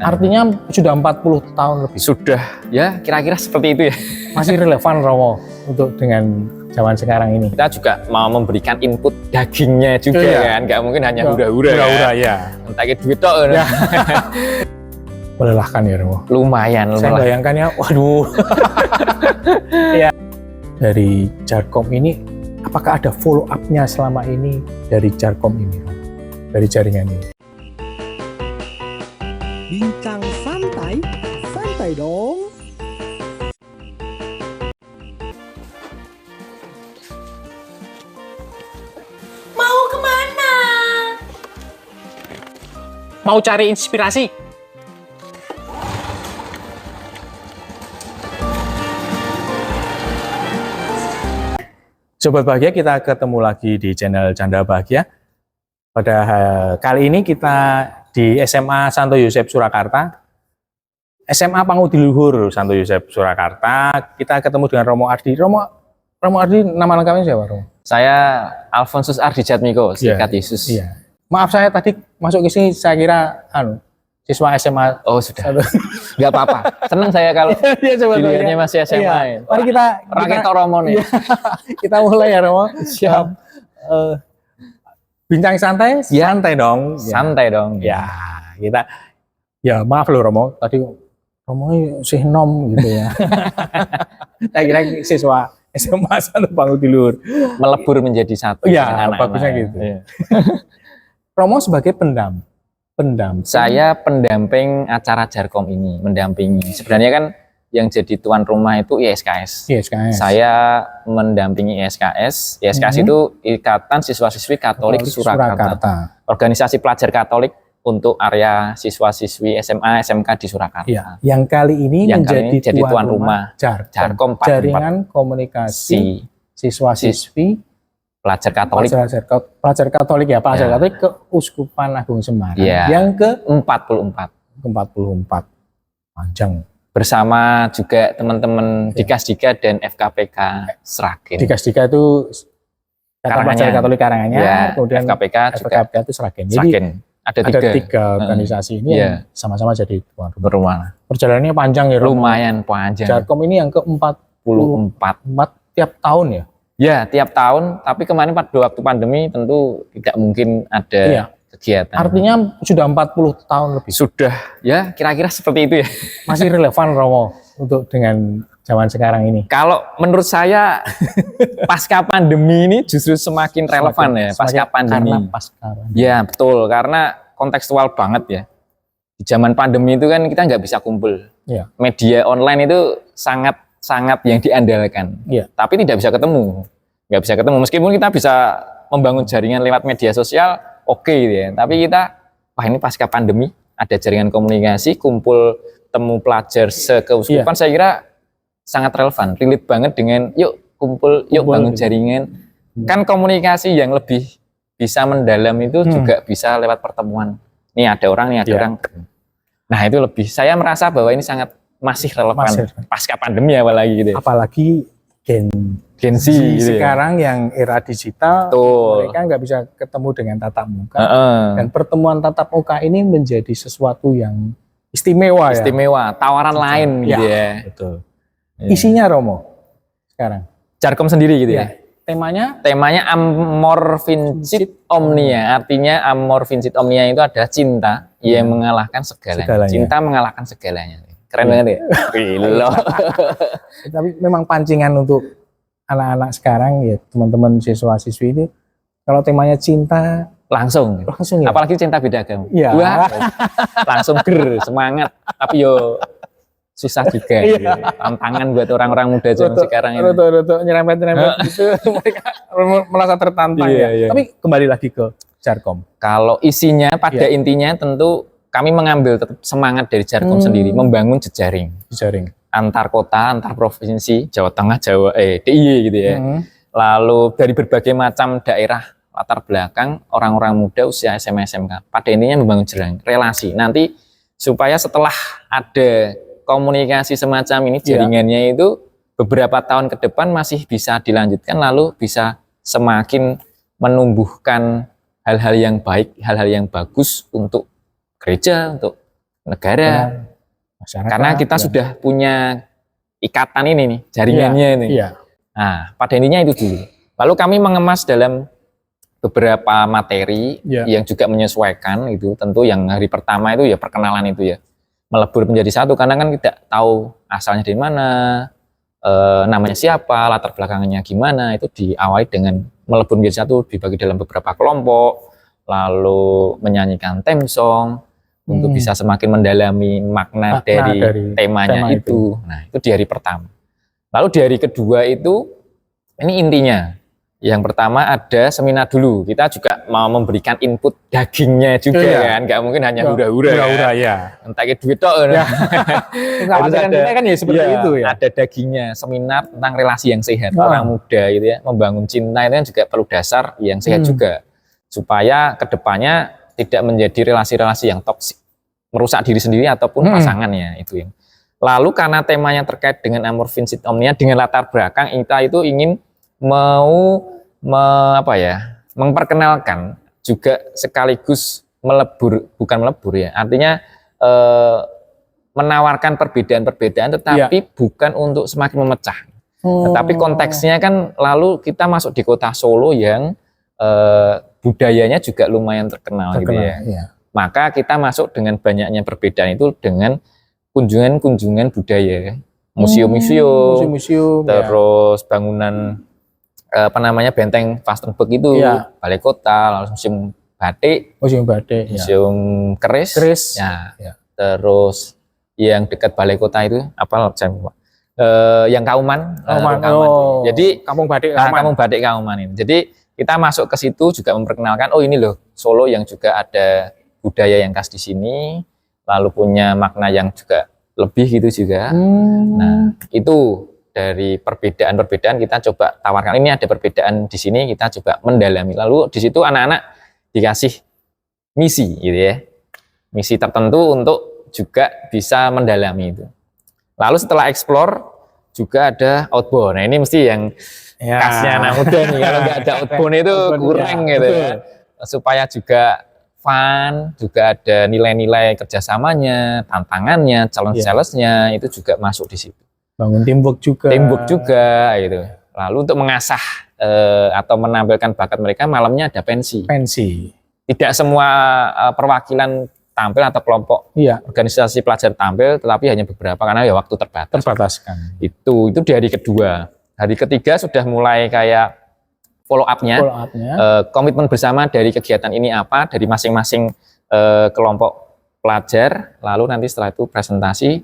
Artinya sudah 40 tahun lebih. Sudah, ya kira-kira seperti itu ya. Masih relevan Romo untuk dengan zaman sekarang ini. Kita juga mau memberikan input dagingnya juga kan, nggak mungkin hanya hura-hura ya. Entah kayak duit tok. Ya. Melelahkan ya Romo. Lumayan. Saya bayangkannya, waduh. Ya. Dari Jarkom ini, apakah ada follow up-nya selama ini dari Jarkom ini, dari jaringan ini? Bincang santai, santai dong. Mau kemana? Mau cari inspirasi. Sobat Bahagia, kita ketemu lagi di channel Canda Bahagia. Pada kali ini kita di SMA Santo Yosef Surakarta, SMA Pangudiluhur Santo Yosef Surakarta. Kita ketemu dengan Romo Ardi. Romo Ardi, nama lengkapnya siapa, Romo? Saya Alfonsus Ardi Jatmiko, Singkat Yesus. Iya. Maaf, saya tadi masuk ke sini saya kira siswa SMA. Oh sudah, nggak apa-apa. Senang saya kalau dilihatnya masih SMA. Iya. Mari kita Rakyat Romo nih. Kita mulai ya Romo. Siap. Bincang santai, santai dong. Santai dong. Ya, kita. Ya maaf loh Romo, tadi Romo sih nom gitu ya. Saya kira siswa SMA Santo Pangudiluhur melebur menjadi satu. Iya, bagusnya gitu. Ya. Romo sebagai pendamping. Saya pendamping acara Jarkom ini, mendampingi. Sebenarnya kan yang jadi tuan rumah itu ISKS. Saya mendampingi ISKS. ISKS itu Ikatan Siswa-siswi Katolik Surakarta. Organisasi pelajar Katolik untuk area siswa-siswi SMA, SMK di Surakarta. Ya, yang kali ini menjadi tuan rumah Jarkom, Jaringan Komunikasi Siswa-siswi Pelajar Katolik. Pelajar Katolik ya, pelajar Katolik Keuskupan Agung Semarang. Yang ke-44. Ke-44. Panjang. Bersama juga teman-teman Dikasdika dan FKPK Sragen. Dikasdika itu Pelajar Katolik Karanganyar, kemudian FKPK itu Sragen. Jadi ada tiga organisasi ini yang sama-sama jadi tuan rumah. Perjalanannya panjang ya, lumayan panjang. Jarkom ini yang ke-44 tiap tahun ya? Ya, tiap tahun, tapi kemarin pada waktu pandemi tentu tidak mungkin ada kegiatan. Artinya sudah 40 tahun lebih. Sudah, ya kira-kira seperti itu ya. Masih relevan Romo untuk dengan zaman sekarang ini? Kalau menurut saya pasca pandemi ini justru semakin relevan ya, pasca pandemi. Ya, betul, karena kontekstual banget ya. Di zaman pandemi itu kan kita nggak bisa kumpul. Ya. Media online itu sangat yang diandalkan, tapi tidak bisa ketemu, nggak bisa ketemu. Meskipun kita bisa membangun jaringan lewat media sosial, oke gitu ya. Tapi kita, wah ini pasca pandemi, ada jaringan komunikasi, kumpul temu pelajar sekeuskupan, saya kira sangat relevan, relate banget dengan yuk kumpul bangun jaringan. Kan komunikasi yang lebih bisa mendalam itu juga bisa lewat pertemuan. Nih ada orang, nih ada orang. Nah itu lebih, saya merasa bahwa ini sangat masih relevan pasca pandemi apalagi gitu. Apalagi Gen Z gitu sekarang yang era digital, mereka nggak bisa ketemu dengan tatap muka. Dan pertemuan tatap muka ini menjadi sesuatu yang istimewa, tawaran lain gitu ya. Betul. Isinya Romo sekarang Jarkom sendiri gitu ya. Temanya Amor Vincit Omnia. Artinya Amor Vincit Omnia itu adalah cinta yang mengalahkan segalanya. Cinta mengalahkan segalanya. Keren banget ya. Tapi memang pancingan untuk anak-anak sekarang ya, teman-teman siswa-siswi ini, kalau temanya cinta langsung ya. Apalagi cinta beda agama. Wah, langsung semangat. Tapi yo susah juga. Tantangan buat orang-orang muda zaman sekarang ini. Nyerempet gitu. Mereka merasa tertantang ya. Tapi kembali lagi ke Jarkom. Kalau isinya pada intinya tentu kami mengambil tetap semangat dari Jarkom sendiri, membangun jejaring antar kota, antar provinsi, Jawa Tengah, DIY gitu ya. Lalu dari berbagai macam daerah latar belakang orang-orang muda usia SMA SMK. Pada intinya membangun relasi. Nanti supaya setelah ada komunikasi semacam ini, jaringannya itu beberapa tahun ke depan masih bisa dilanjutkan, lalu bisa semakin menumbuhkan hal-hal yang baik, hal-hal yang bagus untuk gereja, untuk negara. Masyarakat. Karena kita sudah punya ikatan ini nih, jaringannya ini. Iya. Nah, pada intinya itu dulu. Lalu kami mengemas dalam beberapa materi yang juga menyesuaikan itu. Tentu yang hari pertama itu ya perkenalan itu ya. Melebur menjadi satu karena kan tidak tahu asalnya dari mana, namanya siapa, latar belakangnya gimana, itu diawali dengan melebur menjadi satu, dibagi dalam beberapa kelompok, lalu menyanyikan theme song untuk bisa semakin mendalami makna dari temanya itu. Nah, itu di hari pertama. Lalu di hari kedua itu, ini intinya. Yang pertama ada seminar dulu. Kita juga mau memberikan input dagingnya juga kan. Nggak mungkin hanya hura-hura ya. Entah ke duit toh. Kita kan ya seperti itu ya. Ada dagingnya, seminar tentang relasi yang sehat. Orang muda gitu ya, membangun cinta itu kan juga perlu dasar yang sehat juga. Supaya kedepannya tidak menjadi relasi-relasi yang toksik, merusak diri sendiri ataupun pasangannya itu yang. Lalu karena temanya terkait dengan amor vincit omnia dengan latar belakang kita itu ingin mau memperkenalkan juga sekaligus bukan melebur ya. Artinya menawarkan perbedaan-perbedaan tetapi bukan untuk semakin memecah. Tetapi konteksnya kan lalu kita masuk di kota Solo yang budayanya juga lumayan terkenal gitu ya. Iya. Maka kita masuk dengan banyaknya perbedaan itu dengan kunjungan-kunjungan budaya, museum-museum, terus bangunan benteng Vastenburg itu, balai kota, lalu museum batik, museum keris, terus yang dekat balai kota itu yang Kauman. Jadi kampung batik Kauman ini. Jadi kita masuk ke situ juga memperkenalkan, oh ini loh Solo yang juga ada budaya yang khas di sini, lalu punya makna yang juga lebih gitu juga. Nah, itu dari perbedaan-perbedaan kita coba tawarkan. Ini ada perbedaan di sini, kita coba mendalami. Lalu di situ anak-anak dikasih misi gitu ya. Misi tertentu untuk juga bisa mendalami itu. Lalu setelah explore juga ada outbound. Nah, ini mesti yang khasnya anak muda nih. Kalau nggak ada outbound itu kurang gitu ya. Supaya juga fun, juga ada nilai-nilai kerjasamanya, tantangannya, challenge-nya itu juga masuk di situ. Bangun teamwork juga gitu. Lalu untuk mengasah atau menampilkan bakat mereka, malamnya ada pensi. Tidak semua perwakilan tampil atau kelompok organisasi pelajar tampil, tetapi hanya beberapa karena ya waktu terbatas. Itu di hari kedua. Hari ketiga sudah mulai kayak follow up-nya. Komitmen bersama dari kegiatan ini apa, dari masing-masing kelompok pelajar, lalu nanti setelah itu presentasi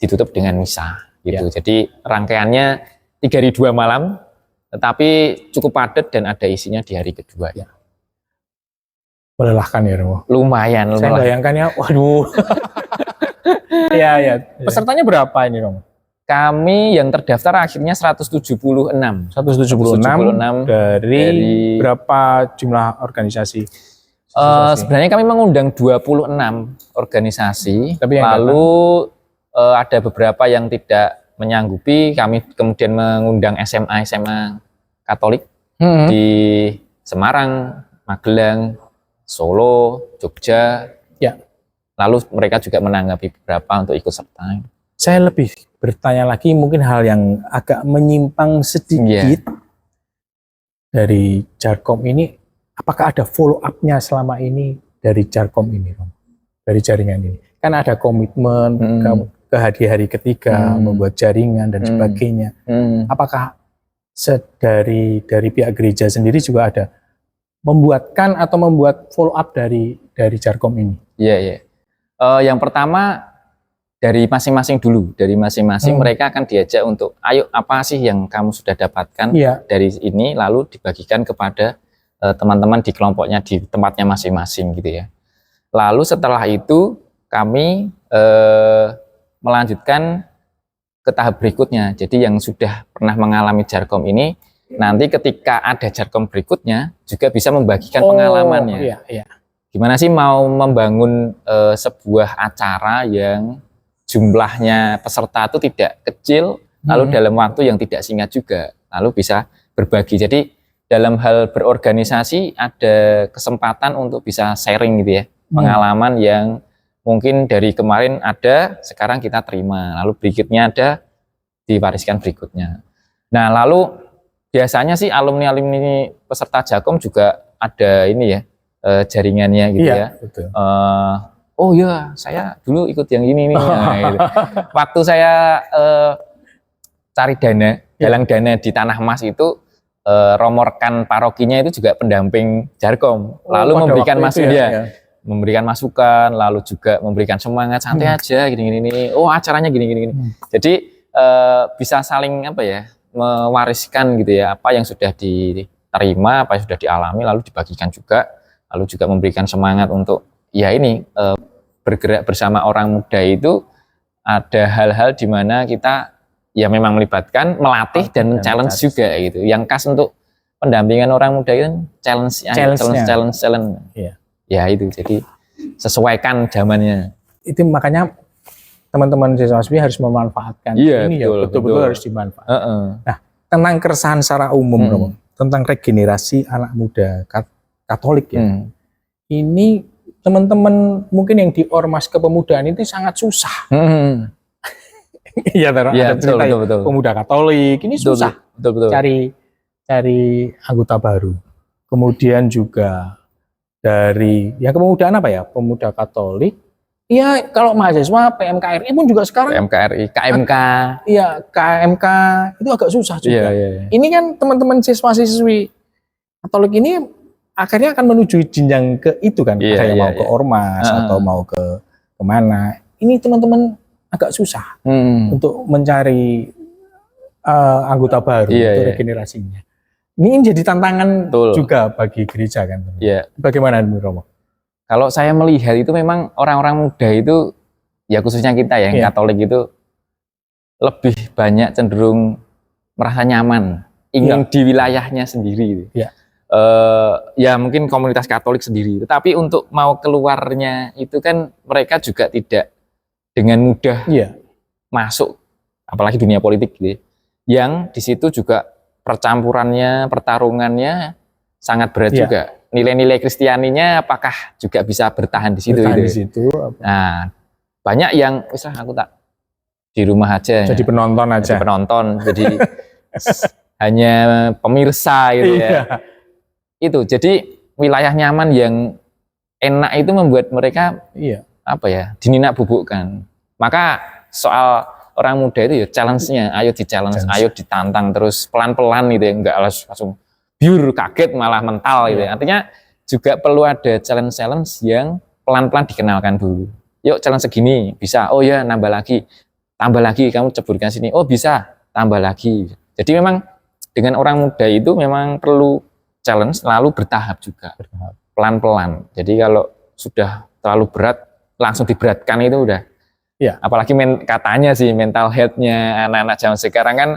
ditutup dengan misa gitu. Jadi rangkaiannya 3 hari 2 malam, tetapi cukup padat dan ada isinya di hari kedua ya. Melelahkan ya Romo? Lumayan. Saya bayangkannya, waduh. Iya. Pesertanya berapa ini Romo? Kami yang terdaftar akhirnya 176 dari berapa jumlah organisasi? Sebenarnya kami mengundang 26 organisasi, lalu ada beberapa yang tidak menyanggupi, kami kemudian mengundang SMA Katolik di Semarang, Magelang, Solo, Jogja. Lalu mereka juga menanggapi beberapa untuk ikut serta. Saya lebih bertanya lagi, mungkin hal yang agak menyimpang sedikit dari Jarkom ini, apakah ada follow up-nya selama ini dari Jarkom ini, dari jaringan ini? Kan ada komitmen ke hari ketiga, membuat jaringan dan sebagainya. Apakah dari pihak gereja sendiri juga ada membuatkan atau membuat follow up dari Jarkom ini? Iya. Yang pertama dari masing-masing dulu, mereka akan diajak untuk, ayo apa sih yang kamu sudah dapatkan dari ini, lalu dibagikan kepada teman-teman di kelompoknya, di tempatnya masing-masing gitu ya. Lalu setelah itu kami melanjutkan ke tahap berikutnya. Jadi yang sudah pernah mengalami Jarkom ini, nanti ketika ada Jarkom berikutnya juga bisa membagikan pengalamannya. Gimana sih mau membangun sebuah acara yang jumlahnya peserta itu tidak kecil, lalu dalam waktu yang tidak singkat juga, lalu bisa berbagi. Jadi dalam hal berorganisasi ada kesempatan untuk bisa sharing gitu ya, pengalaman yang mungkin dari kemarin ada, sekarang kita terima, lalu berikutnya ada, diwariskan berikutnya. Nah, lalu biasanya sih alumni-alumni peserta Jakom juga ada ini ya, jaringannya gitu Iya, ya. betul. Oh ya, saya dulu ikut yang ini nih. Nah, gitu. Waktu saya cari dana, galang dana di Tanah Mas itu, Romo rekan parokinya itu juga pendamping Jarkom, lalu pada memberikan waktu itu masukan, ya. memberikan masukan, lalu juga memberikan semangat, santai aja, gini-gini. Oh, acaranya gini-gini. Jadi bisa saling apa ya, mewariskan gitu ya, apa yang sudah diterima, apa yang sudah dialami, lalu dibagikan juga, lalu juga memberikan semangat untuk ya ini bergerak bersama orang muda itu. Ada hal-hal di mana kita ya memang melibatkan, melatih dan challenge juga gitu. Yang khas untuk pendampingan orang muda itu challenge. Iya. Ya itu, jadi sesuaikan zamannya. Itu makanya teman-teman siswa SBY harus memanfaatkan Iya, ini betul, ya, betul-betul betul. harus dimanfaatkan. Nah, tentang keresahan secara umum, Romo, tentang regenerasi anak muda Katolik ya. Ini teman-teman mungkin yang di ormas kepemudaan itu sangat susah. Iya, Ya, betul, cerita betul, betul. pemuda Katolik ini susah Betul. cari anggota baru. Kemudian juga dari yang kepemudaan apa ya, pemuda Katolik. Iya, kalau mahasiswa PMKRI pun juga sekarang. PMKRI, KMK. Iya, KMK itu agak susah juga. Iya. Ini kan teman-teman siswa-siswi Katolik ini akhirnya akan menuju jenjang ke itu kan, Iya, mau ke ormas atau mau ke kemana. Ini teman-teman agak susah untuk mencari anggota baru untuk regenerasinya. Ini jadi tantangan juga bagi gereja kan. Iya. Bagaimana menurut Romo? Kalau saya melihat itu memang orang-orang muda itu, ya khususnya kita yang Katolik itu lebih banyak cenderung merasa nyaman, ingin di wilayahnya sendiri. Gitu. Ya mungkin komunitas Katolik sendiri, tetapi untuk mau keluarnya itu kan mereka juga tidak dengan mudah masuk, apalagi dunia politik gitu. Yang di situ juga percampurannya, pertarungannya sangat berat juga. Nilai-nilai Kristianinya apakah juga bisa bertahan di situ? Bertahan di situ. Nah, banyak yang misalnya aku tak di rumah aja. Jadi penonton aja. Jadi penonton, jadi hanya pemirsa gitu ya. Itu jadi wilayah nyaman yang enak itu membuat mereka apa ya, dininak bubukkan. Maka soal orang muda itu ya challenge-nya, ayo di-challenge, ayo ditantang terus pelan-pelan gitu ya, enggak langsung biur kaget malah mental gitu ya. Artinya juga perlu ada challenge-challenge yang pelan-pelan dikenalkan dulu. Yuk challenge segini bisa, oh ya nambah lagi, tambah lagi, kamu ceburkan sini, oh bisa, tambah lagi. Jadi memang dengan orang muda itu memang perlu challenge, lalu bertahap juga, pelan-pelan. Jadi kalau sudah terlalu berat, langsung diberatkan itu udah. Apalagi katanya sih mental health-nya anak-anak zaman sekarang kan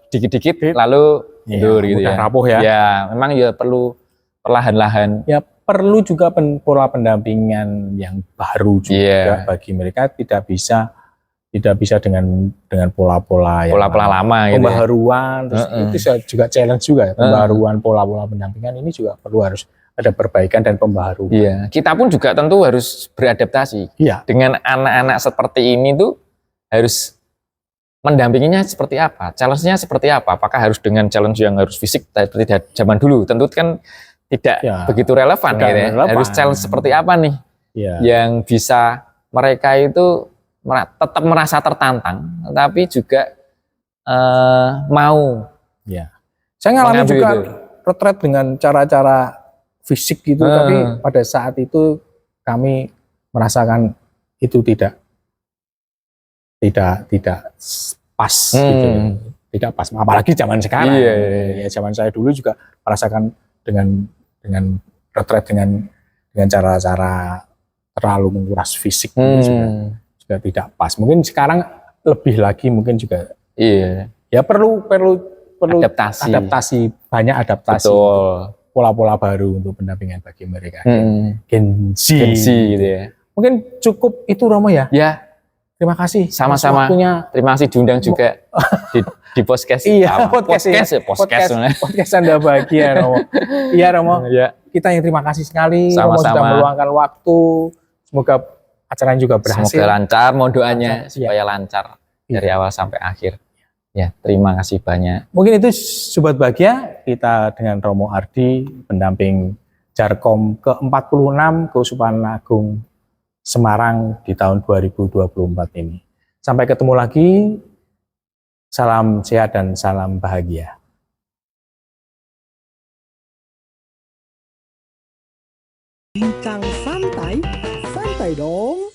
dikit-dikit lalu mundur gitu ya. Rapuh ya. Ya, memang ya perlu perlahan-lahan. Ya perlu juga pola pendampingan yang baru juga bagi mereka, tidak bisa dengan pola-pola lama gitu. Pembaharuan terus itu juga challenge juga ya. Pembaharuan pola-pola pendampingan ini juga perlu harus ada perbaikan dan pembaharuan. Iya, kita pun juga tentu harus beradaptasi. Dengan anak-anak seperti ini tuh harus mendampinginya seperti apa, challenge-nya seperti apa, apakah harus dengan challenge yang harus fisik seperti zaman dulu, tentu kan tidak begitu relevan gitu ya. Harus challenge seperti apa nih yang bisa mereka itu tetap merasa tertantang, tapi juga mau. Saya ngalami juga retret dengan cara-cara fisik gitu, tapi pada saat itu kami merasakan itu tidak pas gitu. Tidak pas, apalagi zaman sekarang. Ya zaman saya dulu juga merasakan dengan retret dengan cara-cara terlalu menguras fisik gitu juga tidak pas. Mungkin sekarang lebih lagi mungkin juga ya perlu adaptasi, banyak adaptasi. Betul. Pola-pola baru untuk pendampingan bagi mereka. Gen Z gitu ya. Mungkin cukup itu Romo ya. Terima kasih. Sama-sama. Terima kasih diundang juga di podcast. Podcast Anda bahagia Romo. Iya Romo. Kita yang terima kasih sekali. Sama-sama. Romo sudah meluangkan waktu. Semoga acaranya juga berhasil. Semoga lancar, mohon doanya Lancar, supaya lancar Iya. dari awal sampai akhir. Ya, terima kasih banyak. Mungkin itu Sobat Bahagia, kita dengan Romo Ardi, pendamping Jarkom ke-46 Keuskupan Agung Semarang di tahun 2024 ini. Sampai ketemu lagi, salam sehat dan salam bahagia. Bincang santai, santai dong.